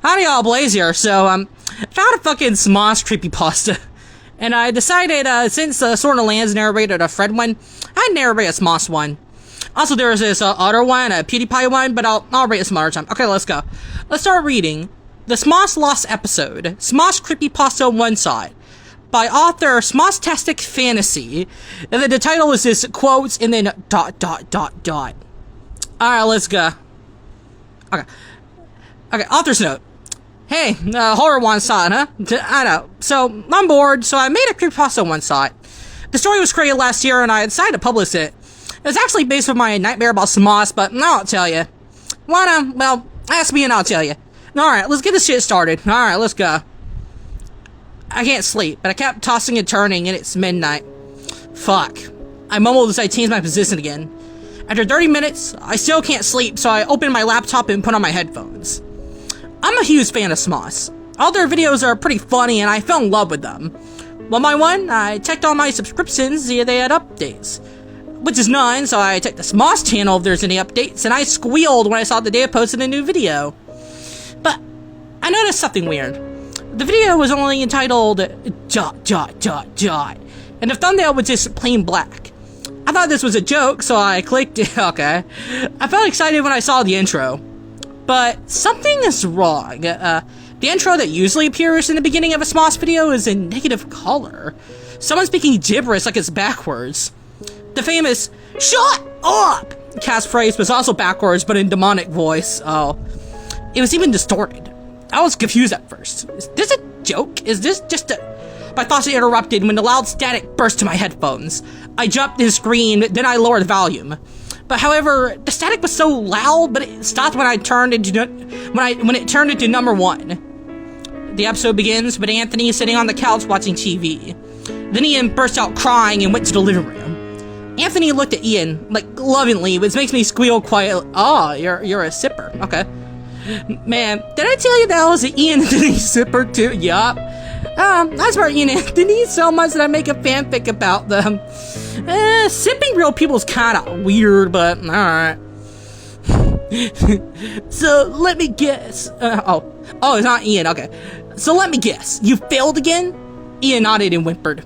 Howdy y'all, Blaze here. So, found a fucking Smosh creepypasta. And I decided, since Sword of Lands narrated a Fred one, I'd narrate a Smosh one. Also, there's this other one, a PewDiePie one, but I'll rate it some other time. Okay, let's go. Let's start reading. The Smosh Lost episode, Smosh Creepypasta One Side, by author SmoshtasticPhantasy. And then the title is this, quotes, and then ... Alright, let's go. Okay, author's note. Hey, horror one shot, huh? I know. So, I'm bored, so I made a creepypasta one shot. The story was created last year, and I decided to publish it. It's actually based on my nightmare about Smosh, but I'll tell you. Well, ask me and I'll tell you. Alright, let's get this shit started. Alright, let's go. I can't sleep, but I kept tossing and turning, and it's midnight. Fuck. I mumbled as I changed my position again. After 30 minutes, I still can't sleep, so I opened my laptop and put on my headphones. I'm a huge fan of Smosh. All their videos are pretty funny, and I fell in love with them. One by one, I checked all my subscriptions, see if they had updates. Which is none, so I checked the Smosh channel if there's any updates, and I squealed when I saw that they had posted a new video. But I noticed something weird. The video was only entitled ... and the thumbnail was just plain black. I thought this was a joke, so I clicked it. Okay. I felt excited when I saw the intro. But something is wrong. The intro that usually appears in the beginning of a Smosh video is in negative color. Someone speaking gibberish like it's backwards. The famous "shut up" catchphrase was also backwards, but in demonic voice. Oh. It was even distorted. I was confused at first. Is this a joke? Is this just a... My thoughts were interrupted when the loud static burst to my headphones. I jumped and screamed, then I lowered the volume. But however, the static was so loud, but it stopped when it turned into number 1. The episode begins with Anthony sitting on the couch watching TV. Then Ian burst out crying and went to the living room. Anthony looked at Ian, like, lovingly, which makes me squeal quietly. Oh, you're a sipper. Okay. Man, did I tell you that I was an Ian Anthony sipper too? Yup. I swear Ian Anthony so much that I make a fanfic about them. Sipping real people's kinda weird, but alright. So, let me guess. It's not Ian, okay. So let me guess. You failed again? Ian nodded and whimpered.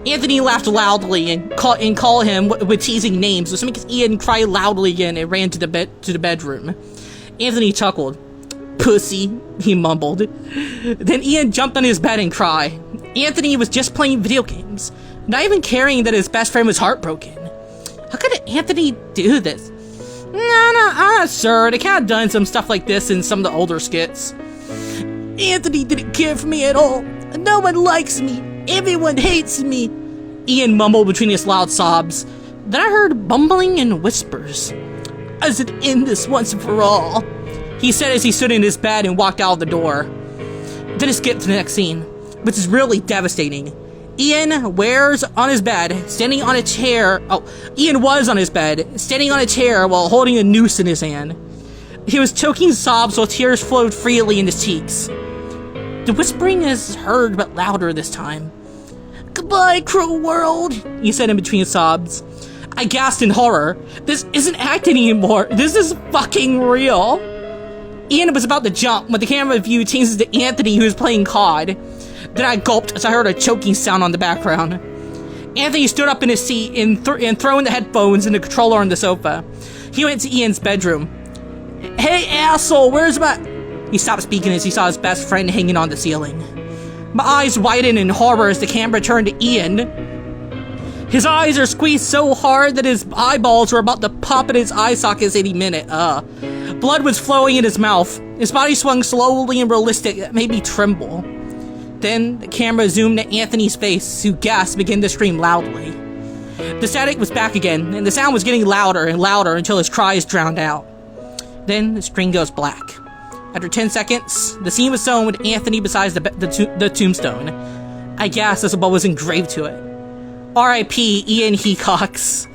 Anthony laughed loudly and called him with teasing names, which makes Ian cry loudly again and ran to the bedroom. Anthony chuckled. Pussy, he mumbled. Then Ian jumped on his bed and cried. Anthony was just playing video games, not even caring that his best friend was heartbroken. How could Anthony do this? No, I'm not sure. They kind of done some stuff like this in some of the older skits. Anthony didn't care for me at all. No one likes me. Everyone hates me. Ian mumbled between his loud sobs. Then I heard bumbling and whispers. I should end this once and for all, he said as he stood in his bed and walked out of the door. Then it skipped to the next scene, which is really devastating. Ian was on his bed, standing on a chair while holding a noose in his hand. He was choking sobs while tears flowed freely in his cheeks. The whispering is heard but louder this time. Goodbye, cruel world, he said in between sobs. I gasped in horror. This isn't acting anymore. This is fucking real. Ian was about to jump when the camera view changes to Anthony, who is playing COD. Then I gulped as I heard a choking sound on the background. Anthony stood up in his seat and throwing the headphones and the controller on the sofa. He went to Ian's bedroom. Hey, asshole, where's my... He stopped speaking as he saw his best friend hanging on the ceiling. My eyes widened in horror as the camera turned to Ian. His eyes are squeezed so hard that his eyeballs were about to pop in his eye sockets any minute. Blood was flowing in his mouth. His body swung slowly and realistic that made me tremble. Then the camera zoomed to Anthony's face, who gasped and began to scream loudly. The static was back again, and the sound was getting louder and louder until his cries drowned out. Then the screen goes black. After 10 seconds, the scene was shown with Anthony beside the tombstone. I gasped as what was engraved to it. R.I.P. Ian Hecox.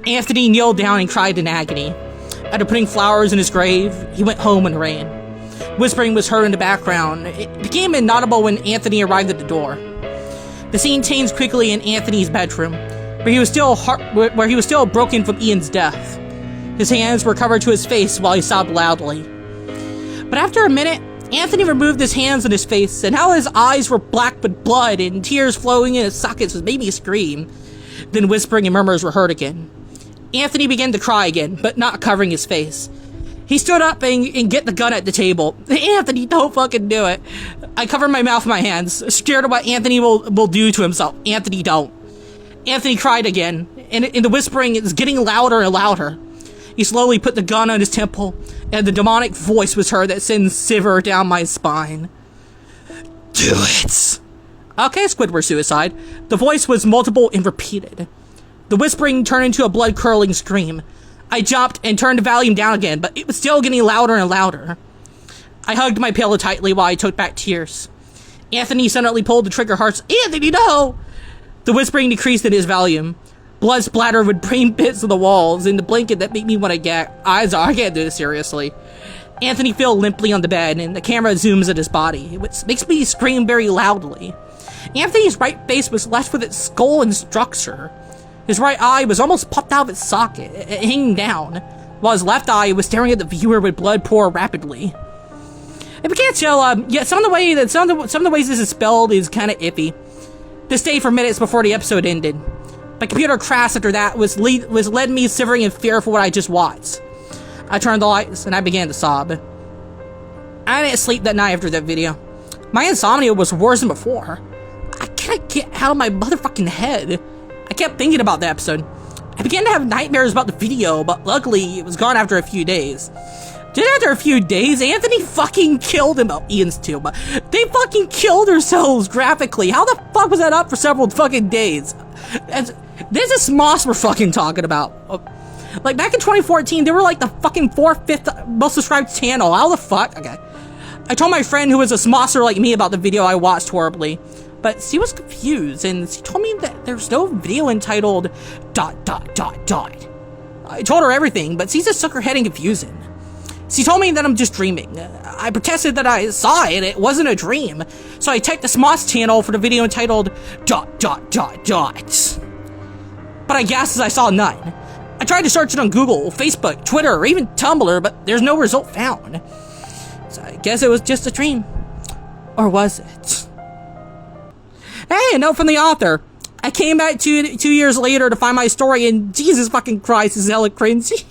Anthony kneeled down and cried in agony. After putting flowers in his grave, he went home and ran. Whispering was heard in the background. It became inaudible when Anthony arrived at the door. The scene changed quickly in Anthony's bedroom, where he was still broken from Ian's death. His hands were covered to his face while he sobbed loudly. But after a minute, Anthony removed his hands on his face, and how his eyes were black with blood and tears flowing in his sockets made me scream. Then whispering and murmurs were heard again. Anthony began to cry again, but not covering his face. He stood up and get the gun at the table. Anthony, don't fucking do it. I covered my mouth with my hands, scared of what Anthony will do to himself. Anthony, don't. Anthony cried again, and the whispering is getting louder and louder. He slowly put the gun on his temple, and the demonic voice was heard that sends shiver down my spine. Do it! Okay, Squidward suicide. The voice was multiple and repeated. The whispering turned into a blood-curdling scream. I jumped and turned the volume down again, but it was still getting louder and louder. I hugged my pillow tightly while I took back tears. Anthony suddenly pulled the trigger harsh. Anthony, no! The whispering decreased in his volume. Blood splattered with brain bits of the walls and the blanket that made me want to gag. I can't do this seriously. Anthony fell limply on the bed, and the camera zooms at his body, which makes me scream very loudly. Anthony's right face was left with its skull and structure. His right eye was almost popped out of its socket, hanging down, while his left eye was staring at the viewer with blood pour rapidly. If you can't tell, yeah, some of the ways this is spelled is kind of iffy. This stayed for minutes before the episode ended. My computer crashed after that, led me shivering in fear for what I just watched. I turned the lights and I began to sob. I didn't sleep that night after that video. My insomnia was worse than before. I can't get out of my motherfucking head. I kept thinking about the episode. I began to have nightmares about the video, but luckily it was gone after a few days. Just after a few days, Anthony fucking killed him. Oh, Ian's too, but they fucking killed themselves graphically. How the fuck was that up for several fucking days? This is Smosh we're fucking talking about. Like, back in 2014, they were like the fucking 4th, 5th most subscribed channel. How the fuck? Okay. I told my friend who was a Smosher like me about the video I watched horribly, but she was confused, and she told me that there's no video entitled ... I told her everything, but she just shook her head in confusion. She told me that I'm just dreaming. I protested that I saw it, it wasn't a dream, so I typed the Smosh channel for the video entitled ... But I guessed I saw none. I tried to search it on Google, Facebook, Twitter, or even Tumblr, but there's no result found. So I guess it was just a dream. Or was it? Hey, a note from the author. I came back 2 years later to find my story, and Jesus fucking Christ, is hella cringy.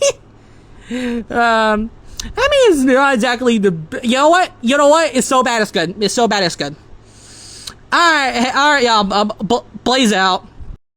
I mean, it's not exactly the... You know what? It's so bad it's good. It's so bad it's good. Alright, y'all. Blaze out.